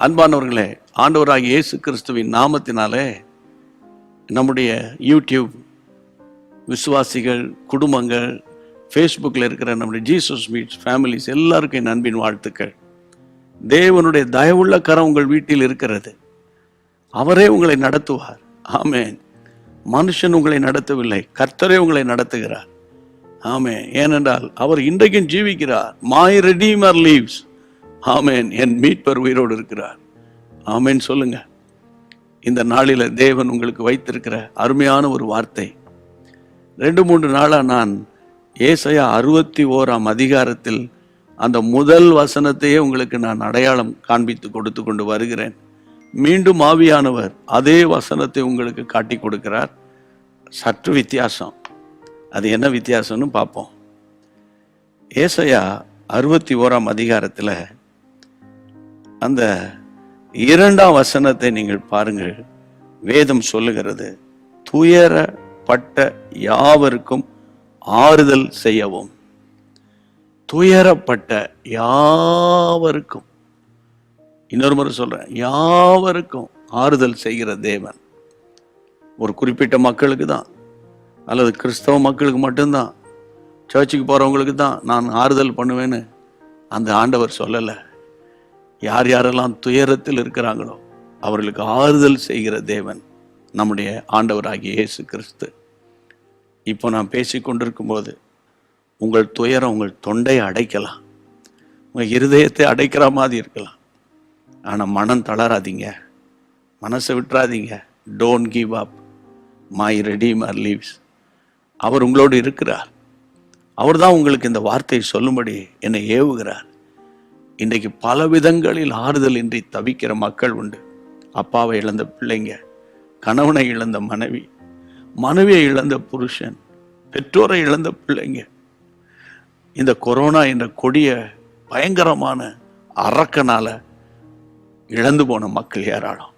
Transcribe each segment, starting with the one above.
அன்பானவர்களே, ஆண்டவராகிய இயேசு கிறிஸ்துவின் நாமத்தினாலே நம்முடைய யூடியூப் விசுவாசிகள், குடும்பங்கள், ஃபேஸ்புக்கில் இருக்கிற நம்முடைய ஜீசஸ் மீட்ஸ் ஃபேமிலிஸ் எல்லாருக்கும் என் அன்பின் வாழ்த்துக்கள். தேவனுடைய தயவுள்ள கரம் உங்கள் வீட்டில் இருக்கிறது. அவரே உங்களை நடத்துவார். ஆமென். மனுஷன் உங்களை நடத்தவில்லை, கர்த்தரே உங்களை நடத்துகிறார். ஆமென். ஏனென்றால் அவர் இன்றைக்கும் ஜீவிக்கிறார். My redeemer lives. ஆமென். என் மீட்பர் உயிரோடு இருக்கிறார். ஆமென் சொல்லுங்க. இந்த நாளில் தேவன் உங்களுக்கு வைத்திருக்கிற அருமையான ஒரு வார்த்தை. 2-3 நாளாக நான் ஏசாயா 61ஆம் அதிகாரத்தில் அந்த முதல் வசனத்தையே உங்களுக்கு நான் அடையாளம் காண்பித்து கொடுத்து கொண்டு வருகிறேன். மீண்டும் ஆவியானவர் அதே வசனத்தை உங்களுக்கு காட்டி கொடுக்கிறார். சற்று வித்தியாசம். அது என்ன வித்தியாசம்னு பார்ப்போம். ஏசாயா 61ஆம் அதிகாரத்தில் அந்த 2ஆம் வசனத்தை நீங்கள் பாருங்கள். வேதம் சொல்லுகிறது, துயரப்பட்ட யாவருக்கும் ஆறுதல் செய்யவும். துயரப்பட்ட யாவருக்கும், இன்னொரு முறை சொல்றேன், யாவருக்கும் ஆறுதல் செய்கிற தேவன். ஒரு குறிப்பிட்ட மக்களுக்கு தான், அல்லது கிறிஸ்தவ மக்களுக்கு மட்டும்தான், சர்ச்சுக்கு போறவங்களுக்கு தான் நான் ஆறுதல் பண்ணுவேன்னு அந்த ஆண்டவர் சொல்லலை. யார் யாரெல்லாம் துயரத்தில் இருக்கிறாங்களோ அவர்களுக்கு ஆறுதல் செய்கிற தேவன் நம்முடைய ஆண்டவராகிய இயேசு கிறிஸ்து. இப்போ நான் பேசி கொண்டிருக்கும் போது உங்கள் துயரம் உங்கள் தொண்டையை அடைக்கலாம், உங்கள் இருதயத்தை அடைக்கிற மாதிரி இருக்கலாம். ஆனால் மனம் தளராதீங்க, மனசை விட்டுறாதீங்க. Don't give up. My redeemer lives. அவர் உங்களோடு இருக்கிறார். அவர் தான் உங்களுக்கு இந்த வார்த்தையை சொல்லும்படி என்னை ஏவுகிறார். இன்றைக்கு பல விதங்களில் ஆறுதல் இன்றி தவிக்கிற மக்கள் உண்டு. அப்பாவை இழந்த பிள்ளைங்க, கணவனை இழந்த மனைவி, மனைவியை இழந்த புருஷன், பெற்றோரை இழந்த பிள்ளைங்க. இந்த கொரோனா என்ற கொடிய பயங்கரமான அரக்கனால இழந்து போன மக்கள் ஏராளம்.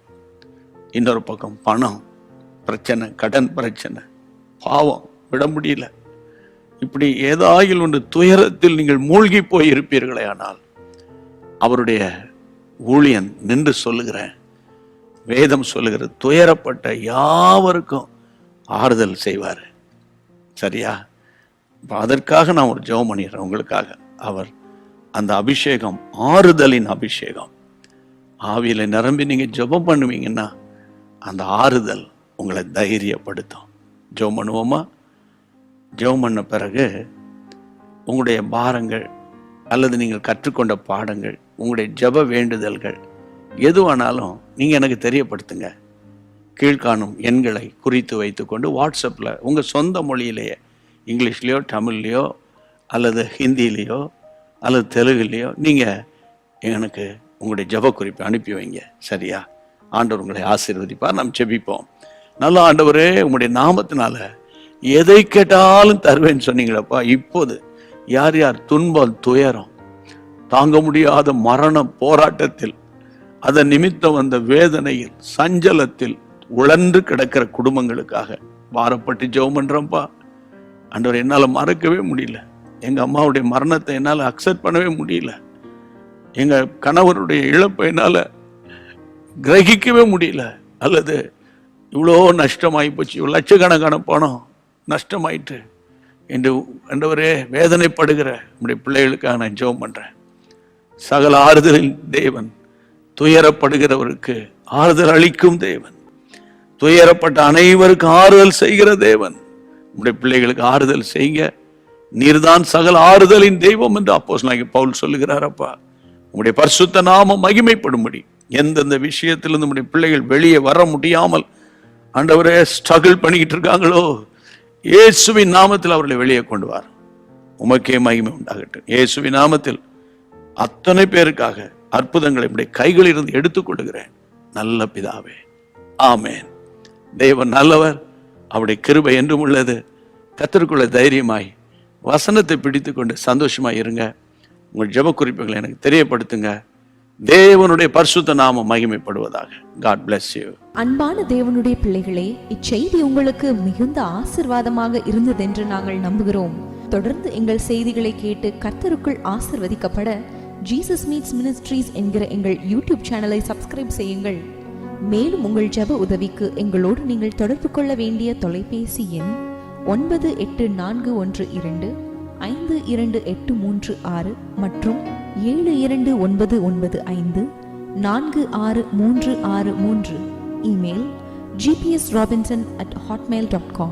இன்னொரு பக்கம் பணம் பிரச்சனை, கடன் பிரச்சனை, பாவம் விட முடியல. இப்படி ஏதாயில் ஒன்று துயரத்தில் நீங்கள் மூழ்கி போய் இருப்பீர்களே, ஆனால் அவருடைய ஊழியன் நின்று சொல்லுகிறேன், வேதம் சொல்லுகிறது, துயரப்பட்ட யாவருக்கும் ஆறுதல் செய்வார். சரியா? அதற்காக நான் ஒரு ஜெபம் பண்ணிடுறேன் உங்களுக்காக. அவர் அந்த அபிஷேகம், ஆறுதலின் அபிஷேகம், ஆவியில நிரம்பி நீங்க ஜெபம் பண்ணுவீங்கன்னா அந்த ஆறுதல் உங்களை தைரியப்படுத்தும். ஜெபம் பண்ணுவோமா? ஜெபம் பண்ண பிறகு உங்களுடைய பாரங்கள் அல்லது நீங்கள் கற்றுக்கொண்ட பாடங்கள், உங்களுடைய ஜெப வேண்டுதல்கள் எதுவானாலும் நீங்க எனக்கு தெரியப்படுத்துங்க. கீழ்காணும் எண்களை குறித்து வைத்துக்கொண்டு வாட்ஸ்அப்பில் உங்கள் சொந்த மொழியிலேயே, இங்கிலீஷ்லேயோ தமிழ்லையோ அல்லது ஹிந்திலேயோ அல்லது தெலுங்குலேயோ நீங்கள் எனக்கு உங்களுடைய ஜெப குறிப்பை அனுப்பி வைங்க. சரியா? ஆண்டவர் உங்களை ஆசீர்வதிப்பார். நாம் ஜெபிப்போம். நல்ல ஆண்டவரே, உங்களுடைய நாமத்தினால எதை கேட்டாலும் தருவேன்னு சொன்னீங்களப்பா. இப்போது யார் யார் துன்பம், துயரம், தாங்க முடியாத மரண போராட்டத்தில், அதன் நிமித்தம் வந்த வேதனையில், சஞ்சலத்தில் உழன்று கிடக்கிற குடும்பங்களுக்காக வாரப்பட்டு ஜெபம் பண்றோம்ப்பா. ஆண்டவர், என்னால் மறக்கவே முடியல. எங்க அம்மாவுடைய மரணத்தை என்னால் அக்செப்ட் பண்ணவே முடியல. எங்க கணவருடைய இழப்பை என்னால் கிரகிக்கவே முடியல. அல்லது இவ்வளோ நஷ்டமாயி போச்சு, இவ்வளோ லட்சக்கணக்கான பணம் நஷ்டமாயிட்டு என்று ஆண்டவரே வேதனைப்படுகிற நம்முடைய பிள்ளைகளுக்காக நான் ஜெபம் பண்றேன். சகல ஆறுதலின் தேவன், துயரப்படுகிறவருக்கு ஆறுதல் அளிக்கும் தேவன், துயரப்பட்ட அனைவருக்கும் ஆறுதல் செய்கிற தேவன். நம்முடைய பிள்ளைகளுக்கு ஆறுதல் செய்ய நீர்தான் சகல ஆறுதலின் தெய்வம் என்று அப்போஸ்தலனாகிய பவுல் சொல்லுகிறாரப்பா. உங்களுடைய பரிசுத்த நாமம் மகிமைப்படும்படி எந்தெந்த விஷயத்திலிருந்து நம்முடைய பிள்ளைகள் வெளியே வர முடியாமல் ஆண்டவரே ஸ்ட்ரகிள் பண்ணிக்கிட்டு இருக்காங்களோ, இயேசுவின் நாமத்தில் அவர்களை வெளியே கொண்டு வார். உமக்கே மகிமை உண்டாகட்டும். இயேசுவின் நாமத்தில் அத்தனை பேருக்காக அற்புதங்களை நம்முடைய கைகளில் இருந்து எடுத்துக்கொள்ளுகிறேன். நல்ல பிதாவே, ஆமேன். தேவன் நல்லவர், அவருடைய கிருபை என்றும் உள்ளது. கர்த்தருக்குள்ள தைரியமாய் வசனத்தை பிடித்து கொண்டு சந்தோஷமாய் இருங்க. உங்கள் ஜெப குறிப்புகளை எனக்கு தெரியப்படுத்துங்க. தேவனுடைய பரிசுத்த நாமம் மகிமைப்படுவதாக. God bless you. அன்பான தேவனுடைய பிள்ளைகளே, இச்செய்தி உங்களுக்கு மிகுந்த ஆசீர்வாதமாக இருந்ததென்று நாங்கள் நம்புகிறோம். தொடர்ந்து எங்கள் செய்திகளை கேட்டு கர்த்தருக்குள் ஆசீர்வதிக்கப்பட ஜீசஸ் மீட்ஸ் மினிஸ்ட்ரீஸ் என்கிற எங்கள் யூடியூப் சேனலை சப்ஸ்கிரைப் செய்யுங்கள். மேலும் உங்கள் ஜெப உதவிக்கு எங்களோடு நீங்கள் தொடர்பு கொள்ள வேண்டிய தொலைபேசி எண் 9841252836 மற்றும் 7299546363. Email gpsrobinson@hotmail.com.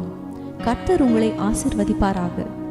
கர்த்தர் உங்களை ஆசீர்வதிப்பாராக.